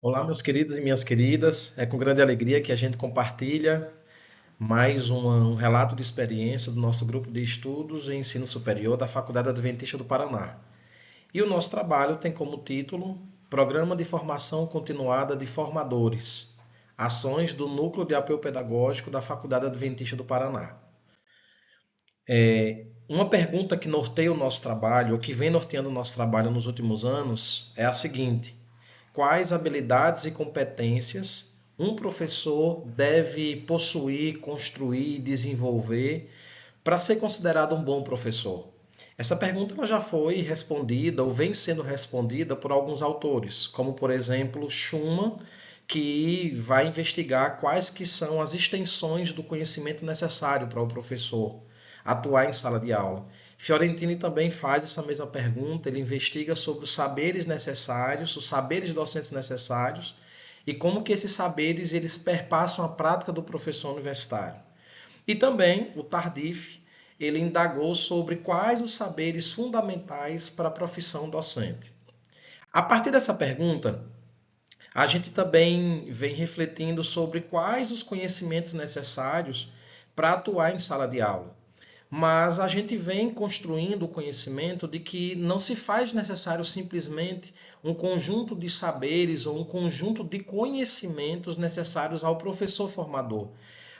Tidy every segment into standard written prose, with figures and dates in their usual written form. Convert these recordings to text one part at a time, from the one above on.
Olá, meus queridos e minhas queridas. É com grande alegria que a gente compartilha mais um relato de experiência do nosso grupo de estudos em ensino superior da Faculdade Adventista do Paraná. E o nosso trabalho tem como título Programa de Formação Continuada de Formadores, Ações do Núcleo de Apoio Pedagógico da Faculdade Adventista do Paraná. Uma pergunta que norteia o nosso trabalho, ou que vem norteando o nosso trabalho nos últimos anos, é a seguinte: quais habilidades e competências um professor deve possuir, construir e desenvolver para ser considerado um bom professor? Essa pergunta ela já foi respondida ou vem sendo respondida por alguns autores, como por exemplo Schumann, que vai investigar quais que são as extensões do conhecimento necessário para o professor atuar em sala de aula. Fiorentini também faz essa mesma pergunta, ele investiga sobre os saberes necessários, os saberes docentes necessários e como que esses saberes eles perpassam a prática do professor universitário. E também o Tardif, ele indagou sobre quais os saberes fundamentais para a profissão docente. A partir dessa pergunta, a gente também vem refletindo sobre quais os conhecimentos necessários para atuar em sala de aula. Mas a gente vem construindo o conhecimento de que não se faz necessário simplesmente um conjunto de saberes ou um conjunto de conhecimentos necessários ao professor formador,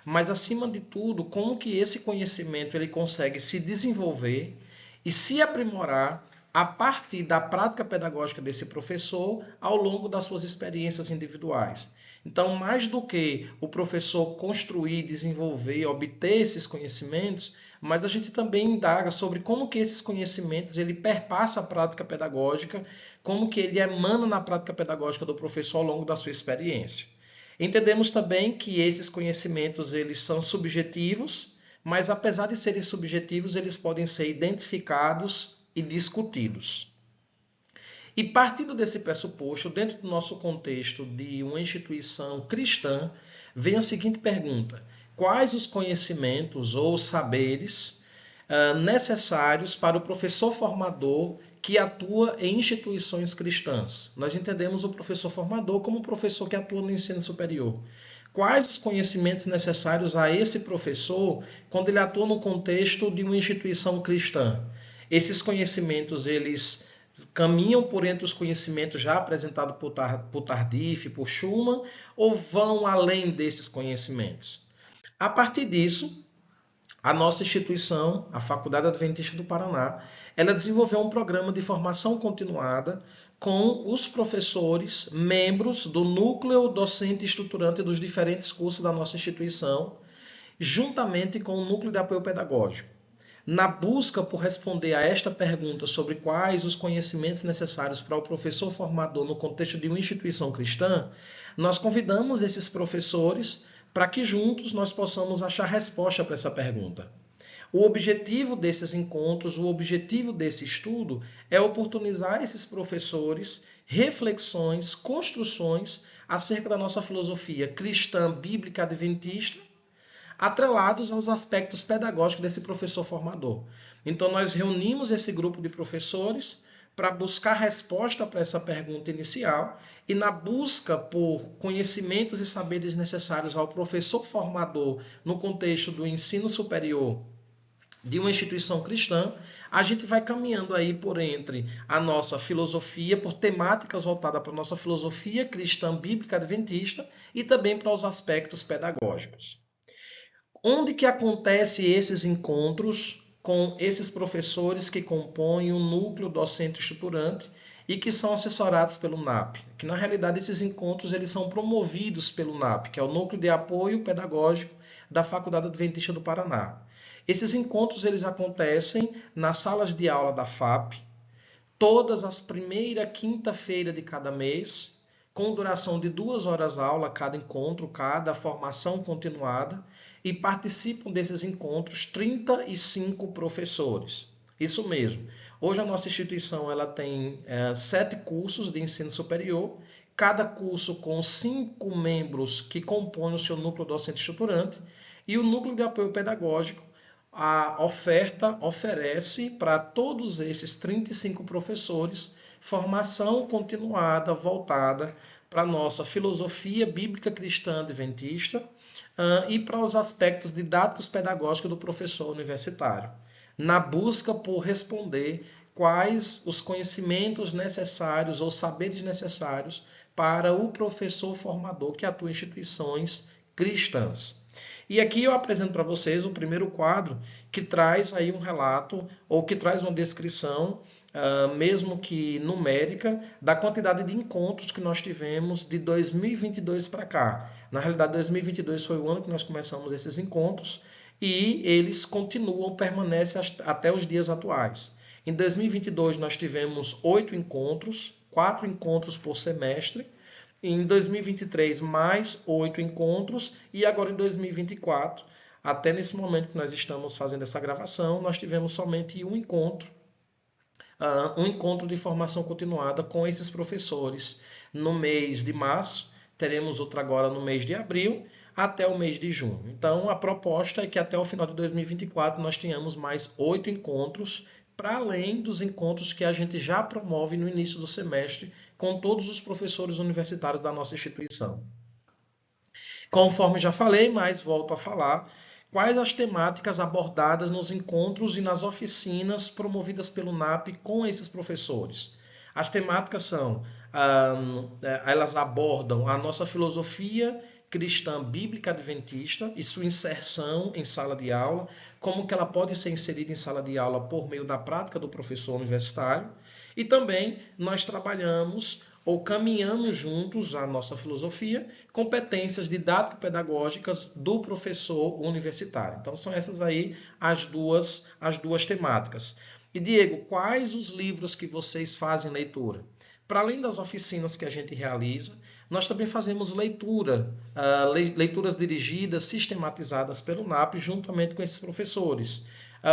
mas acima de tudo, como que esse conhecimento ele consegue se desenvolver e se aprimorar a partir da prática pedagógica desse professor ao longo das suas experiências individuais. Então, mais do que o professor construir, desenvolver, obter esses conhecimentos, mas a gente também indaga sobre como que esses conhecimentos ele perpassa a prática pedagógica, como que ele emana na prática pedagógica do professor ao longo da sua experiência. Entendemos também que esses conhecimentos eles são subjetivos, mas apesar de serem subjetivos, eles podem ser identificados e discutidos. E partindo desse pressuposto, dentro do nosso contexto de uma instituição cristã, vem a seguinte pergunta: quais os conhecimentos ou saberes necessários para o professor formador que atua em instituições cristãs? Nós entendemos o professor formador como um professor que atua no ensino superior. Quais os conhecimentos necessários a esse professor quando ele atua no contexto de uma instituição cristã? Esses conhecimentos eles caminham por entre os conhecimentos já apresentados por Tardif, por Schumann, ou vão além desses conhecimentos? A partir disso, a nossa instituição, a Faculdade Adventista do Paraná, ela desenvolveu um programa de formação continuada com os professores, membros do núcleo docente estruturante dos diferentes cursos da nossa instituição, juntamente com o núcleo de apoio pedagógico. Na busca por responder a esta pergunta sobre quais os conhecimentos necessários para o professor formador no contexto de uma instituição cristã, nós convidamos esses professores para que juntos nós possamos achar resposta para essa pergunta. O objetivo desses encontros, o objetivo desse estudo é oportunizar esses professores reflexões, construções acerca da nossa filosofia cristã, bíblica, adventista, atrelados aos aspectos pedagógicos desse professor formador. Então, nós reunimos esse grupo de professores para buscar resposta para essa pergunta inicial e na busca por conhecimentos e saberes necessários ao professor formador no contexto do ensino superior de uma instituição cristã, a gente vai caminhando aí por entre a nossa filosofia, por temáticas voltadas para a nossa filosofia cristã bíblica adventista e também para os aspectos pedagógicos. Onde que acontece esses encontros com esses professores que compõem o núcleo docente estruturante e que são assessorados pelo NAP? Que na realidade esses encontros eles são promovidos pelo NAP, que é o Núcleo de Apoio Pedagógico da Faculdade Adventista do Paraná. Esses encontros eles acontecem nas salas de aula da FAP, todas as primeira quinta-feira de cada mês, com duração de 2 horas aula cada encontro, cada formação continuada, e participam desses encontros 35 professores. Isso mesmo. Hoje a nossa instituição ela tem 7 cursos de ensino superior, cada curso com 5 membros que compõem o seu núcleo docente estruturante, e o núcleo de apoio pedagógico a oferta oferece para todos esses 35 professores formação continuada voltada para a nossa filosofia bíblica cristã adventista e para os aspectos didáticos pedagógicos do professor universitário, na busca por responder quais os conhecimentos necessários ou saberes necessários para o professor formador que atua em instituições cristãs. E aqui eu apresento para vocês o primeiro quadro que traz aí um relato ou que traz uma descrição, mesmo que numérica, da quantidade de encontros que nós tivemos de 2022 para cá. Na realidade, 2022 foi o ano que nós começamos esses encontros e eles continuam, permanecem até os dias atuais. Em 2022 nós tivemos 8 encontros, 4 encontros por semestre. Em 2023, mais 8 encontros. E agora em 2024, até nesse momento que nós estamos fazendo essa gravação, nós tivemos somente um encontro de formação continuada com esses professores no mês de março. Teremos outra agora no mês de abril, até o mês de junho. Então, a proposta é que até o final de 2024 nós tenhamos mais 8 encontros, para além dos encontros que a gente já promove no início do semestre com todos os professores universitários da nossa instituição. Conforme já falei, mas volto a falar, quais as temáticas abordadas nos encontros e nas oficinas promovidas pelo NAP com esses professores? As temáticas são, elas abordam a nossa filosofia cristã bíblica adventista e sua inserção em sala de aula, como que ela pode ser inserida em sala de aula por meio da prática do professor universitário. E também nós trabalhamos ou caminhamos juntos a nossa filosofia, competências didático-pedagógicas do professor universitário. Então são essas aí as duas temáticas. E Diego, quais os livros que vocês fazem leitura? Para além das oficinas que a gente realiza, nós também fazemos leituras dirigidas, sistematizadas pelo NAP, juntamente com esses professores.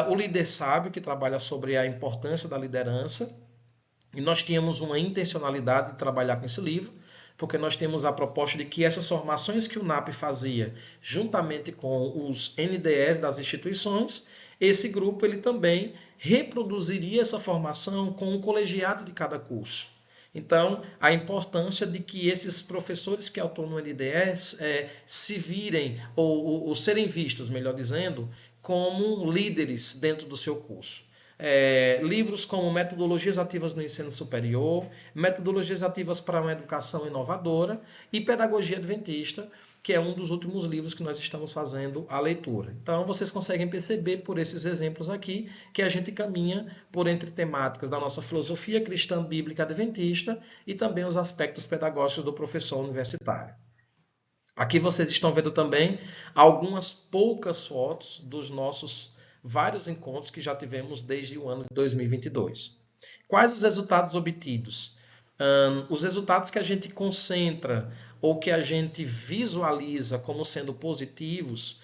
O Líder Sábio, que trabalha sobre a importância da liderança, e nós tínhamos uma intencionalidade de trabalhar com esse livro, porque nós temos a proposta de que essas formações que o NAP fazia, juntamente com os NDEs das instituições, esse grupo ele também reproduziria essa formação com o colegiado de cada curso. Então, a importância de que esses professores que atuam no NDEs se virem, ou serem vistos, melhor dizendo, como líderes dentro do seu curso. Livros como Metodologias Ativas no Ensino Superior, Metodologias Ativas para uma Educação Inovadora e Pedagogia Adventista, que é um dos últimos livros que nós estamos fazendo a leitura. Então, vocês conseguem perceber por esses exemplos aqui que a gente caminha por entre temáticas da nossa filosofia cristã bíblica adventista e também os aspectos pedagógicos do professor universitário. Aqui vocês estão vendo também algumas poucas fotos dos nossos vários encontros que já tivemos desde o ano de 2022. Quais os resultados obtidos? Os resultados que a gente concentra ou que a gente visualiza como sendo positivos,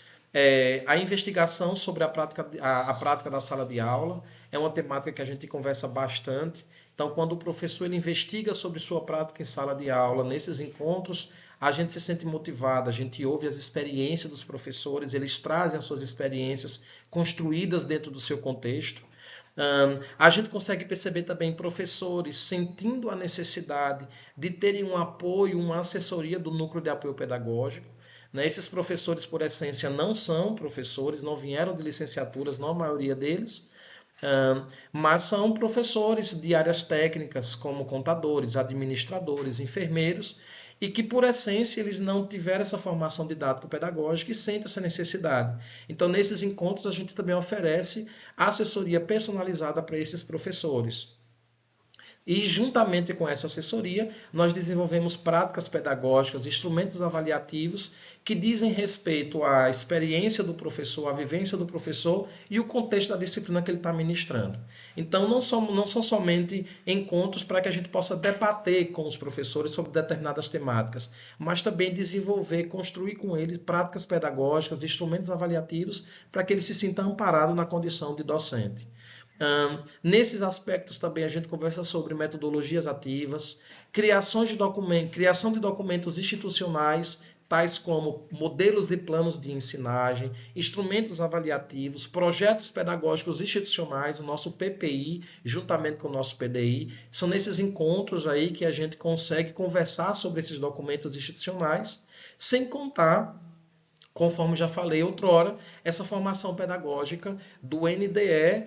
a investigação sobre a prática da sala de aula é uma temática que a gente conversa bastante. Então, quando o professor ele investiga sobre sua prática em sala de aula, nesses encontros, a gente se sente motivado, a gente ouve as experiências dos professores, eles trazem as suas experiências construídas dentro do seu contexto. A gente consegue perceber também professores sentindo a necessidade de terem um apoio, uma assessoria do núcleo de apoio pedagógico. Esses professores, por essência, não são professores, não vieram de licenciaturas, não a maioria deles, mas são professores de áreas técnicas, como contadores, administradores, enfermeiros, e que, por essência, eles não tiveram essa formação didático-pedagógica e sentem essa necessidade. Então, nesses encontros, a gente também oferece assessoria personalizada para esses professores. E, juntamente com essa assessoria, nós desenvolvemos práticas pedagógicas, instrumentos avaliativos que dizem respeito à experiência do professor, à vivência do professor e o contexto da disciplina que ele está ministrando. Então, não são somente encontros para que a gente possa debater com os professores sobre determinadas temáticas, mas também desenvolver, construir com eles práticas pedagógicas, instrumentos avaliativos para que ele se sinta amparado na condição de docente. Nesses aspectos também a gente conversa sobre metodologias ativas, criação de documentos institucionais, tais como modelos de planos de ensinagem, instrumentos avaliativos, projetos pedagógicos institucionais, o nosso PPI, juntamente com o nosso PDI. São nesses encontros aí que a gente consegue conversar sobre esses documentos institucionais, sem contar, conforme já falei outrora, essa formação pedagógica do NDE,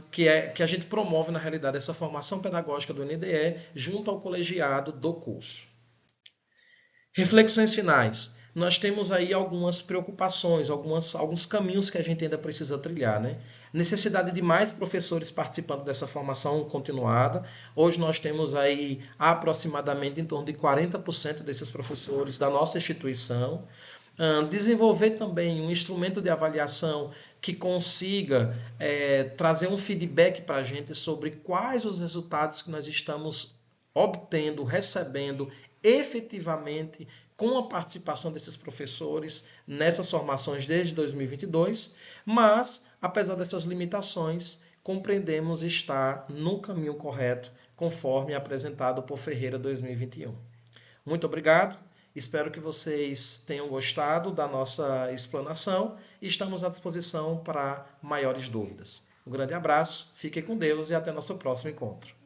que a gente promove, na realidade, essa formação pedagógica do NDE junto ao colegiado do curso. Reflexões finais. Nós temos aí algumas preocupações, alguns caminhos que a gente ainda precisa trilhar, né? Necessidade de mais professores participando dessa formação continuada. Hoje nós temos aí aproximadamente em torno de 40% desses professores da nossa instituição. Desenvolver também um instrumento de avaliação que consiga trazer um feedback para a gente sobre quais os resultados que nós estamos obtendo, recebendo efetivamente com a participação desses professores nessas formações desde 2022, mas, apesar dessas limitações, compreendemos estar no caminho correto, conforme apresentado por Ferreira 2021. Muito obrigado, espero que vocês tenham gostado da nossa explanação e estamos à disposição para maiores dúvidas. Um grande abraço, fiquem com Deus e até nosso próximo encontro.